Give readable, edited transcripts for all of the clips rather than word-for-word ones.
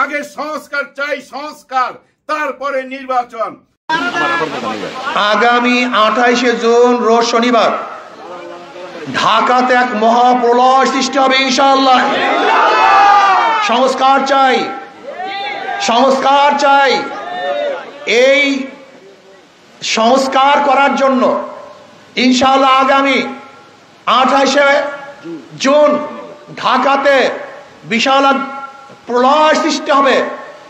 আগে সংস্কার চাই, সংস্কার, তারপরে নির্বাচন। আগামী 28শে জুন রোজ শনিবার ঢাকাতে এক মহাপ্রলয় সৃষ্টি হবে ইনশাআল্লাহ। সংস্কার চাই, সংস্কার চাই। এই সংস্কার করার জন্য ইনশাআল্লাহ আগামী 28শে জুন ঢাকাতে বিশাল প্রলয় সৃষ্টি হবে।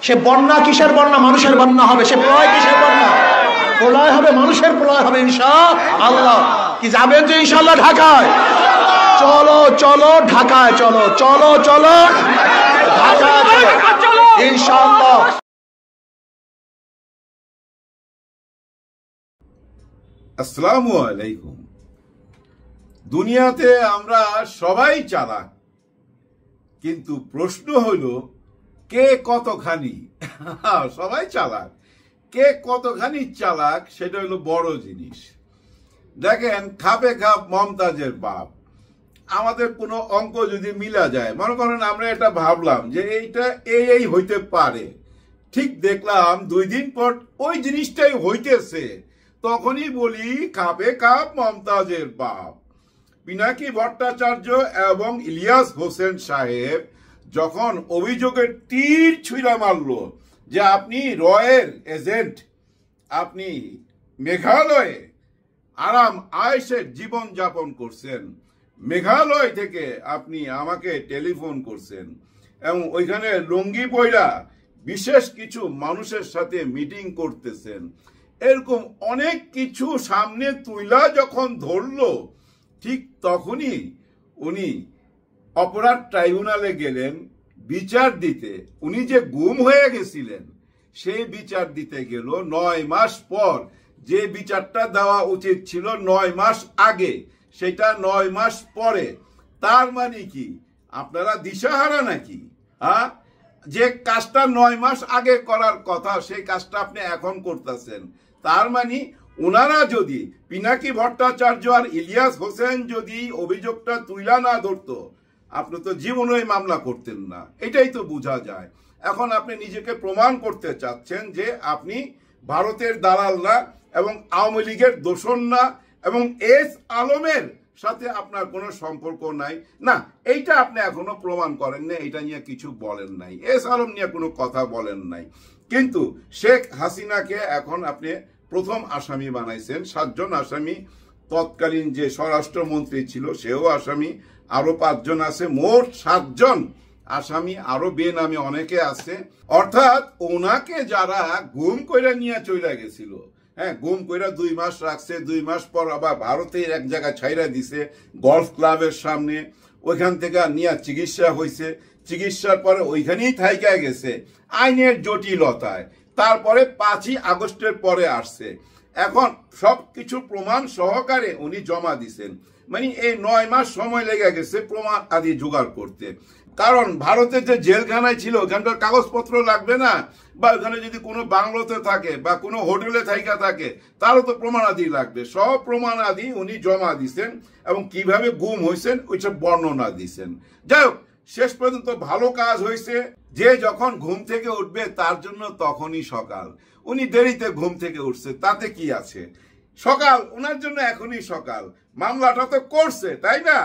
সে বন্যা কিসের বন্যা? মানুষের বন্যা হবে। সে প্রলয় কিসের বন্যা? প্রলয় হবে, মানুষের প্রলয় হবে ইনশাআল্লাহ। কি যাবেন যে ইনশাআল্লাহ ঢাকায়? চলো চলো ঢাকায়, চলো চলো চলো ঢাকায় ইনশাআল্লাহ। আসসালামু আলাইকুম। দুনিয়াতে আমরা সবাই চালাক, কিন্তু প্রশ্ন হলো কে কতখানি। সবাই চালাক, কে কতখানি চালাক সেটা হলো বড় জিনিস। দেখেন, খাপে খাপ মমতাজের বাপ। আমাদের কোনো অঙ্ক যদি মিলা যায়, মনে করেন আমরা এটা ভাবলাম যে এইটা এই হইতে পারে, ঠিক দেখলাম 2 দিন পর ওই জিনিসটাই হইতেছে, তখনই বলি খাপে খাপ মমতাজের বাপ। পিনাকি ভট্টাচার্য এবং ইলিয়াস হোসেন সাহেব যখন অভিযোগের তীর ছুঁড়া মারল যে আপনি রয়ের এজেন্ট, আপনি মেঘালয়ে আরাম আয়েশের জীবন যাপন করছেন, মেঘালয় থেকে আপনি আমাকে টেলিফোন করছেন এবং ওইখানে লুঙ্গি পয়রা বিশেষ কিছু মানুষের সাথে মিটিং করতেছেন, এরকম অনেক কিছু সামনে তুইলা যখন ধরলো, ঠিক তখনই উনি অপরাধ ট্রাইব্যুনালে গেলেন বিচার দিতে। উনি যে গুম হয়ে গেছিলেন সেই বিচার দিতে গেল 9 মাস পর। যে বিচারটা দেওয়া উচিত ছিল 9 মাস আগে, সেটা 9 মাস পরে। তার মানে কি আপনারা দিশাহারা নাকি? যে কাজটা 9 মাস আগে করার কথা সেই কাজটা আপনি এখন করতেছেন। তার মানে ওনারা যদি, পিনাকি ভট্টাচার্য আর ইলিয়াস হোসেন যদি অভিযোগটা তুইলা না ধরতো, আপনি তো জীবনেই মামলা করতেন না। এটাই তো বোঝা যায়। এখন আপনি নিজেকে প্রমাণ করতে চাচ্ছেন যে আপনি ভারতের দালাল না এবং আওয়ামী লীগের দোসর না এবং এস আলমের সাথে আপনার কোনো সম্পর্ক নাই। না, এইটা আপনি এখনো প্রমাণ করেন না, এটা নিয়ে কিছু বলেন নাই, এস আলম নিয়ে কোনো কথা বলেন নাই। কিন্তু শেখ হাসিনাকে এখন আপনি প্রথম আসামি বানাইছেন। 7 জন আসামি, তৎকালীন যে স্বরাষ্ট্রমন্ত্রী ছিল সেও আসামি, আরো 5 জন আছে, মোট 7 জন আসামি, আরো বেনামে অনেকে আছে। অর্থাৎ ওনাকে যারা গুম কইরা নিয়ে চলে গেছিল, গুম কইরা 2 মাস রাখছে, 2 মাস পর আবার ভারতের এক জায়গায় ছাইরা দিছে গলফ ক্লাবের সামনে, ওইখান থেকে নিয়ে চিকিৎসা হয়েছে, চিকিৎসার পরে ওইখানেই থাইকা গেছে আইনের জটিলতায়। তারপরে 5ই আগস্টের পরে আসছে। এখন সবকিছু প্রমাণ সহকারে উনি জমা দিছেন। মানে এই 9 মাস সময় লেগে গেছে প্রমাণ আদি জোগাড় করতে। কারণ ভারতের যে জেলখানায় ছিল ওখানকার কাগজপত্র লাগবে না, বা ওখানে যদি কোনো বাংলোতে থাকে বা কোনো হোটেলে থাইকা থাকে তারও তো প্রমাণ আদি লাগবে। সব প্রমাণ আদি উনি জমা দিছেন এবং কিভাবে গুম হয়েছেন ওইসব বর্ণনা দিছেন। যাই হোক, শেষ পর্যন্ত ভালো কাজ হয়েছে। যে যখন ঘুম থেকে উঠবে তার জন্য তখনই সকাল। উনি দেরিতে ঘুম থেকে উঠছে, তাতে কি আছে? সকাল ওনার জন্য এখনই সকাল। মামলাটা তো করছে, তাই না?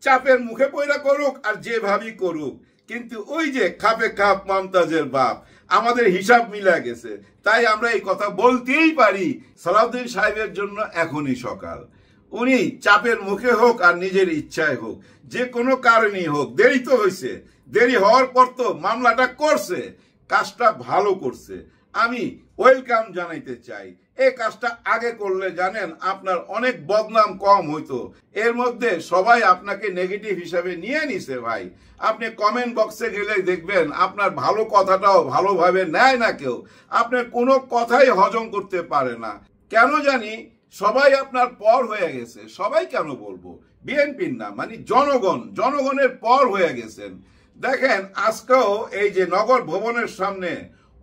চাপের মুখে পয়রা করুক আর যেভাবেই করুক, কিন্তু ওই যে খাপে খাপ মমতাজের বাপ, আমাদের হিসাব মিলা গেছে। তাই আমরা এই কথা বলতেই পারি, সালাউদ্দিন সাহেবের জন্য এখনই সকাল। উনি চাপের মুখে হোক আর নিজের ইচ্ছায় হোক, যে কোনো কারণেই হোক, দেরি তো হয়েছে। দেরি হওয়ার পর তো মামলাটা করছে, কাজটা ভালো করছে। আমি ওয়েলকাম জানাইতে চাই। এই কাজটা আগে করলে জানেন আপনার অনেক বদনাম কম হইতো। এর মধ্যে সবাই আপনাকে নেগেটিভ হিসাবে নিয়ে নিছে ভাই। আপনি কমেন্ট বক্সে গেলে দেখবেন আপনার ভালো কথাটাও ভালোভাবে নেয় না কেউ। আপনার কোনো কথাই হজম করতে পারে না। কেন জানি সবাই আপনার পর হয়ে গেছে। সবাই কেন বলবো, বিএনপির না, মানে জনগণের পর হয়ে গেছেন। দেখেন, আজকেও এই যে নগর ভবনের সামনে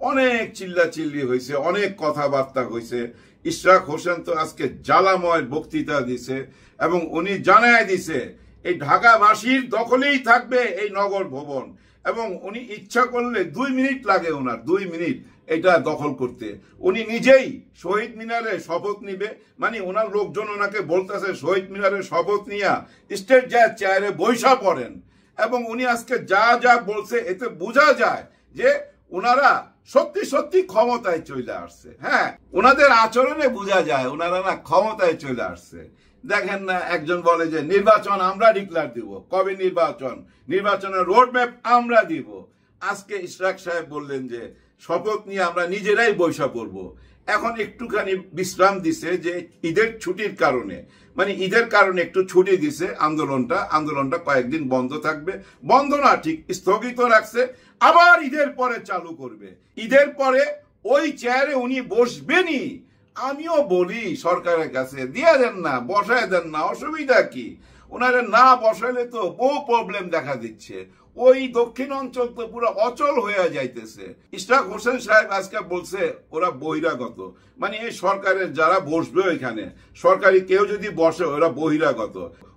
অনেক চিল্লাচিল্লি হয়েছে, অনেক কথাবার্তা হয়েছে। ইশরাক হোসেন তো আজকে জ্বালাময় বক্তৃতা দিছে এবং উনি জানায় দিছে এই ঢাকাবাসীর দখলেই থাকবে এই নগর ভবন এবং উনি ইচ্ছা করলে 2 মিনিট লাগে, ওনার 2 মিনিট এটা দখল করতে। উনি নিজেই শহীদ মিনারে শপথ নিবে, মানে ওনার লোকজন ওনাকে বলতেছে শহীদ মিনারে শপথ নিয়া স্টেট যায় চেয়ারে বৈশা পড়েন। এবং উনি আজকে যা যা বলছে এতে বোঝা যায় যে ওনারা সত্যি সত্যি ক্ষমতায় চলে আসছে। হ্যাঁ, ওনাদের আচরণে বোঝা যায় ওনারা না ক্ষমতায় চলে আসছে। দেখেন না, একজন বলে যে নির্বাচন আমরা ডিক্লেয়ার দিব। কবে নির্বাচন? নির্বাচনের রোড ম্যাপ আমরা দিব। আজকে ইশরাক সাহেব বললেন যে শপথ নিয়ে আমরা নিজেরাই বৈশা পড়বো। এখন একটুখানি বিশ্রাম দিছে যে ঈদের ছুটির কারণে, মানে ঈদের কারণে একটু ছুটি দিছে আন্দোলনটা কয়েকদিন বন্ধ থাকবে, বন্ধ না ঠিক স্থগিত রাখছে, আবার ঈদের পরে চালু করবে। ঈদের পরে ওই চেয়ারে উনি বসবেনই। আমিও বলি সরকারের কাছে দিয়ে দেন না, বসায় দেন না, অসুবিধা কি? ওনারে না বসাইলে তো বহু প্রবলেম দেখা দিচ্ছে। ওই দক্ষিণ অঞ্চল তো পুরো অচল হয়ে যাইতেছে। ইশরাক হোসেন সাহেব আজকে বলছে ওরা বহিরাগত, মানে এই সরকারের যারা বসবে ওইখানে, সরকারি কেউ যদি বসে ওরা বহিরাগত।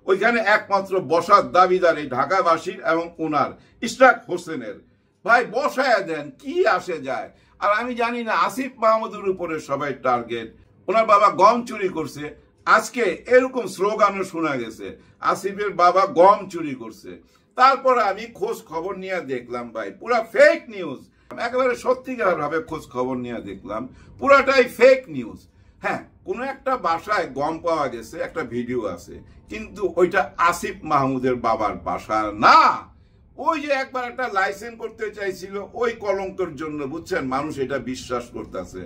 ওইখানে একমাত্র বসার দাবিদার এই ঢাকাবাসীর এবং ওনার ইশরাক হোসেনের। ভাই বসায় দেন, কি আসে যায়? আর আমি জানি না, আসিফ মাহমুদের উপরে সবাই টার্গেট। ওনার বাবা গম চুরি করছে, আজকে এরকম স্লোগানও শোনা গেছে আসিফের বাবা গম চুরি করছে। তারপরে আমি খোঁজ খবর নিয়ে দেখলাম ভাই পুরা ফেক নিউজ, একেবারে সত্যিকার ভাবে খোঁজ খবর নিয়ে দেখলাম পুরাটাই ফেক নিউজ। হ্যাঁ, কোনো একটা বাসায় গম পাওয়া গেছে, একটা ভিডিও আছে, কিন্তু ওইটা আসিফ মাহমুদের বাবার বাসা না। ওই যে একবার একটা লাইসেন্স করতে চাইছিল, ওই কলঙ্কের জন্য বুঝছেন মানুষ এটা বিশ্বাস করতেছে।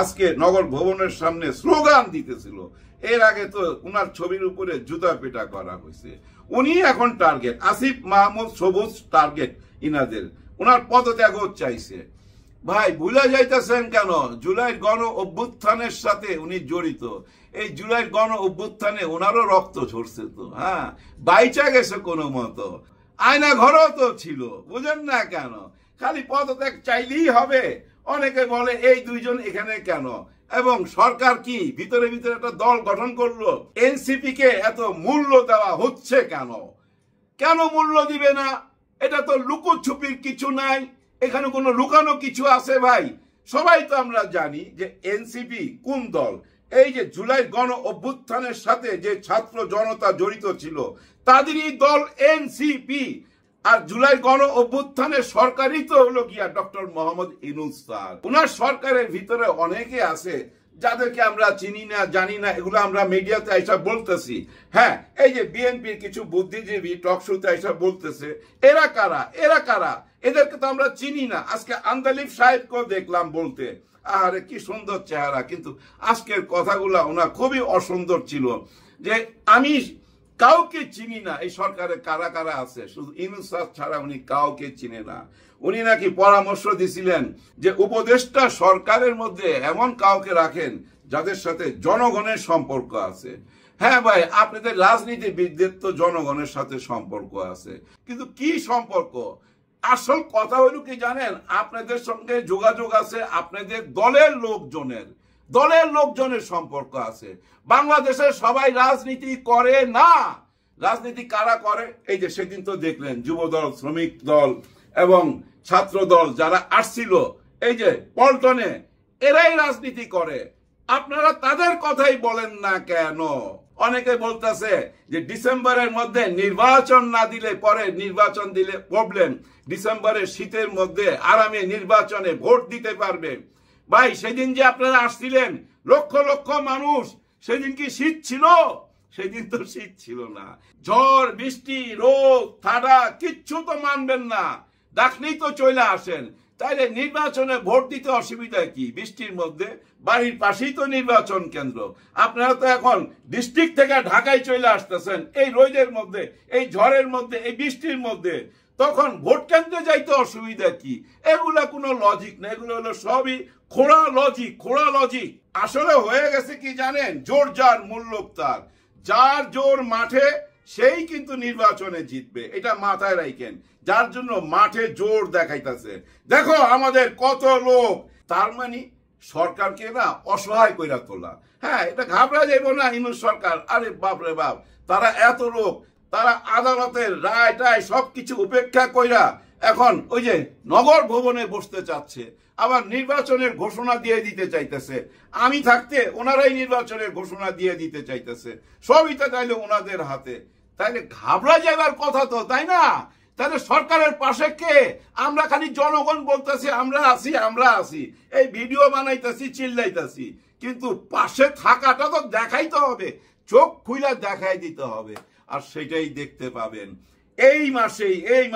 আজকে নগর ভবনের সামনে স্লোগান দিতেছিল, এর আগে তো উনার ছবির উপরে জুতা পেটা করা হয়েছে। উনি এখন টার্গেট, আসিফ মাহমুদ সবুজ টার্গেট ইনাদের, উনার পদত্যাগও চাইছে। ভাই ভুলে যাইতেছেন কেন? জুলাইয়ের গণ অভ্যুত্থানের সাথে উনি জড়িত। এই জুলাইয়ের গণ অভ্যুত্থানে ওনারও রক্ত ঝরছে তো, হ্যাঁ, বাইচা গেছে কোনো মতো। আয়না ঘরও তো ছিল, বুঝেন না কেন? খালি পদত্যাগ চাইলেই হবে। অনেকে বলে এই দুইজন এখানে কেন? এবং সরকার কি ভিতরে ভিতরে একটা দল গঠন করলো? এনসিপি কে এত মূল্য দেওয়া হচ্ছে কেন? কেন মূল্য দিবে না? এটা তো লুকোছুপির কিছু নাই, এখানে কোনো লুকানো কিছু আছে ভাই? সবাই তো আমরা জানি যে এনসিপি কোন দল। এই যে জুলাই গণ অভ্যুত্থানের সাথে যে ছাত্র জনতা জড়িত ছিল তাদেরই দল এনসিপি। আর জুলাই গণ অভ্যুত্থানের সরকারই তো হলো গিয়া ডক্টর মোহাম্মদ ইউনূস স্যার। ওনার সরকারের ভিতরে অনেকে আছে যাদেরকে আমরা চিনি না, জানি না, এগুলো আমরা মিডিয়াতে এসে বলতেছি। হ্যাঁ, এই যে বিএনপির কিছু বুদ্ধিজীবী টক শোতে এসে বলতেছে এরা কারা, এরা কারা, এদেরকে তো আমরা চিনি না। আজকে আন্দালিফ সাহেবকেও দেখলাম বলতে, আরে কি সুন্দর চেহারা, কিন্তু আজকের কথাগুলা ওনার খুবই অসুন্দর ছিল। যে আমি কাউকে চিনি না, এই সরকারে কারা কারা আছে, শুধু ইউনূস স্যার ছাড়া উনি কাউকে চিনে না। উনি নাকি পরামর্শ দিছিলেন যে উপদেষ্টা সরকারের মধ্যে এমন কাউকে রাখেন যাদের সাথে জনগণের সম্পর্ক আছে। হ্যাঁ ভাই, আপনাদের রাজনীতিবিদদের তো জনগণের সাথে সম্পর্ক আছে, কিন্তু কি সম্পর্ক? আসল কথা হইল কি জানেন? আপনাদের সঙ্গে যোগাযোগ আছে আপনাদের দলের লোকজনের সম্পর্ক আছে। বাংলাদেশের সবাই রাজনীতি করে না। রাজনীতি কারা করে? এই যে সেদিন তো দেখলেন যুবদল, শ্রমিক দল এবং ছাত্র দল যারা আসছিল এই যে পল্টনে, এরাই রাজনীতি করে। আপনারা তাদের কথাই বলেন না কেন? অনেকে বলতেছে যে ডিসেম্বরের মধ্যে নির্বাচন না দিলে পরে নির্বাচন দিলে প্রবলেম, ডিসেম্বরের শীতের মধ্যে আরামে নির্বাচনে ভোট দিতে পারবে। ভাই সেদিন যে আপনারা আসছিলেন লক্ষ লক্ষ মানুষ, সেদিন কি শীত ছিল? সেদিন তো শীত ছিল না। ঝড় বৃষ্টি রোদ ঠাডা কিচ্ছু তো মানবেন না, ডাকলেই তো চলে আসেন। তাইলে নির্বাচনে ভোট দিতে অসুবিধা কি? বৃষ্টির মধ্যে বাড়ির পাশেই তো নির্বাচন কেন্দ্র। আপনারা তো এখন ডিস্ট্রিক্ট থেকে ঢাকায় চলে আসতেছেন এই রোদের মধ্যে, এই ঝড়ের মধ্যে, এই বৃষ্টির মধ্যে, তখন ভোট কেন্দ্রে যাইতে অসুবিধা কি? এগুলা কোনো লজিক না, এগুলো হলো সবই খোড়া লজিক। আসলে হয়ে গেছে কি জানেন? জোর যার মূল্য তার, যার জোর মাঠে সেই কিন্তু নির্বাচনে জিতবে, এটা মাথায় রাখেন। যার জন্য মাঠে জোর দেখাইতেছে, দেখো আমাদের কত লোক, তার মানে সরকারকে না অসহায় কইরা তোলা। হ্যাঁ, এটা ঘাবড়া যাইব না ইউনূস সরকার, আরে বাপ রে বাপ, তারা এত লোক, তারা আদালতের রায় টায় সবকিছু উপেক্ষা কইরা এখন ওই যে নগর ভবনে বসতে চাচ্ছে, আবার নির্বাচনের ঘোষণা দিয়ে দিতে চাইতেছে। আমি থাকতে ওনারাই নির্বাচনের ঘোষণা দিয়ে দিতে চাইতেছে, সবই তো তাইলে ওনাদের হাতে। তাইলে ঘাবড়া যাবার কথা তো, তাই না? তাহলে সরকারের পাশে কে? আমরা খালি জনগণ বলতেছি আমরা আছি আমরা আছি, এই ভিডিও বানাইতেছি চিল্লাইতেছি, কিন্তু পাশে থাকাটা তো দেখাইতে হবে, চোখ খুলে দেখাই দিতে হবে। আর সেটাই দেখতে পাবেন এই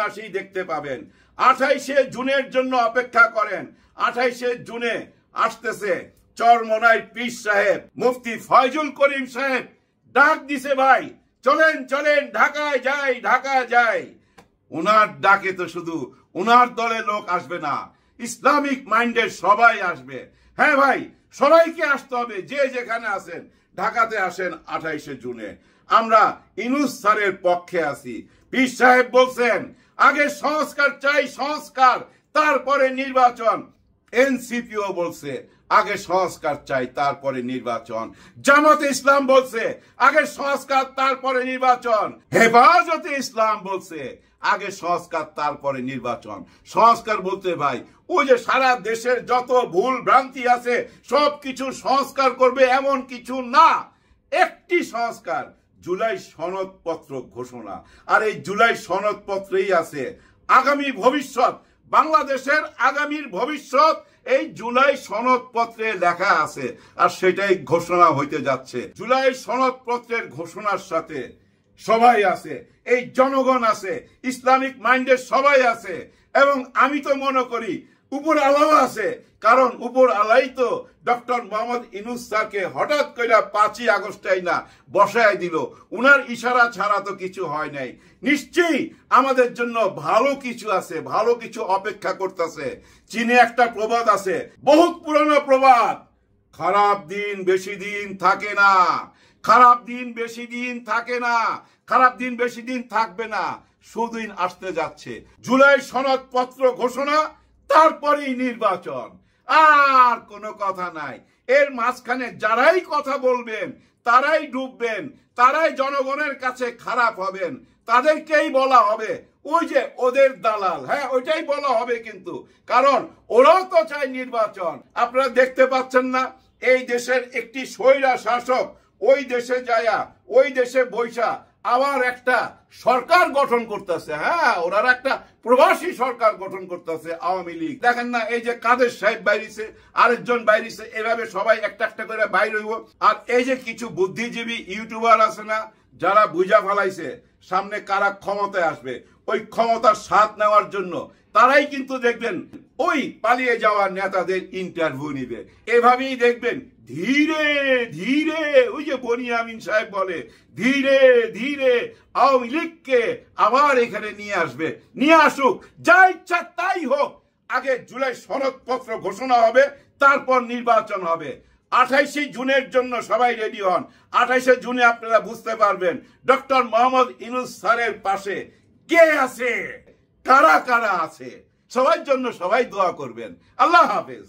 মাসেই দেখতে পাবেন। 28শে জুনের জন্য অপেক্ষা করেন। 28শে জুনে আসতেছে চরমোনাই পীর সাহেব মুফতি ফয়জুল করিম সাহেব ডাক দিছে, ভাই চলেন চলেন ঢাকায় যাই ঢাকায় যাই। ওনার ডাকে তো শুধু ওনার দলের লোক আসবে না, ইসলামিক মাইন্ডের সবাই আসবে। হ্যাঁ ভাই, সবাইকে আসতে হবে, যে যেখানে আছেন ঢাকাতে আসেন 28শে জুনে। আমরা ইনুস স্যারের পক্ষে আছি। পীর সাহেব বলছেন আগে সংস্কার চাই, সংস্কার তারপরে নির্বাচন। এনসিপিও বলছে আগে সংস্কার চাই তারপরে নির্বাচন। জামাতে ইসলাম বলছে আগে সংস্কার তারপরে নির্বাচন। হেফাজতে ইসলাম বলছে আগে সংস্কার তারপরে নির্বাচন। সংস্কার বলতে ভাই ওই যে সারা দেশের যত ভুল ভ্রান্তি আছে সবকিছু সংস্কার করবে এমন কিছু না। একটি সংস্কার, জুলাই সনদপত্র ঘোষণা। আর এই জুলাই সনদপত্রেই আছে আগামী ভবিষ্যৎ, বাংলাদেশের আগামীর ভবিষ্যৎ এই জুলাই সনদপত্রে লেখা আছে। আর সেটাই ঘোষণা হইতে যাচ্ছে। জুলাই সনদপত্রের ঘোষণার সাথে সবাই আছে, এই জনগণ আছে, ইসলামিক মাইন্ডের সবাই আছে, এবং আমি তো মনে করি উপর আলাও আছে। কারণ উপর আলাই তো ডক্টর মোহাম্মদ ইউনূস স্যারকে হঠাৎ করে 5ই আগস্টাই না বসায় দিল, উনার ইশারা ছাড়া তো কিছু হয় নাই। নিশ্চয়ই আমাদের জন্য ভালো কিছু আছে, ভালো কিছু অপেক্ষা করতেছে। চীনে একটা প্রবাদ আছে, বহুত পুরনো প্রবাদ, খারাপ দিন বেশি দিন থাকে না, খারাপ দিন বেশি দিন থাকে না, খারাপ দিন বেশি দিন থাকবে না, সুদিন আসতে যাচ্ছে। জুলাই সনদপত্র ঘোষণা, তারপরেই নির্বাচন, আর কোনো কথা নাই। এর মাঝখানে যারাই কথা বলবেন তারাই ডুববেন, তারাই জনগণের কাছে খারাপ হবেন, তাদেরকেই বলা হবে ওই যে ওদের দালাল। হ্যাঁ, ওইটাই বলা হবে, কিন্তু কারণ ওরাও তো চায় নির্বাচন। আপনারা দেখতে পাচ্ছেন না, এই দেশের একটি স্বৈরা শাসক ওই দেশে যায়া ওই দেশে বৈশা আবার একটা সরকার গঠন করতেছে। হ্যাঁ, ওনারা একটা প্রবাসী সরকার গঠন করতেছে, আওয়ামী লীগ। দেখেন না, এই যে কাদের সাহেব বাইরিছে, আরেকজন বাইরিছে, এভাবে সবাই একটা একটা করে বাইর হইব। আর এই যে কিছু বুদ্ধিজীবী ইউটিউবার আছে না, যারা বুঝা ফেলাইছে সামনে কারা ক্ষমতায় আসবে, ওই ক্ষমতার স্বাদ নেওয়ার জন্য তারাই কিন্তু দেখবেন ওই পালিয়ে যাওয়া নেতাদের ইন্টারভিউ নিবে। এভাবেই দেখবেন ধীরে ধীরে, ওই যে বনিয়ামিন সাহেব বলে, ধীরে ধীরে আওয়ামী লীগকে আবার এখানে নিয়ে আসবে। নিয়ে আসুক, যা ইচ্ছা তাই হোক, আগে জুলাই সনদপত্র ঘোষণা হবে, তারপর নির্বাচন হবে। 28শে জুনের জন্য সবাই রেডি হন। 28শে জুনে আপনারা বুঝতে পারবেন ডক্টর মোহাম্মদ ইউনূস স্যারের পাশে কে আছে, কারা কারা আছে। সবার জন্য সবাই দোয়া করবেন। আল্লাহ হাফেজ।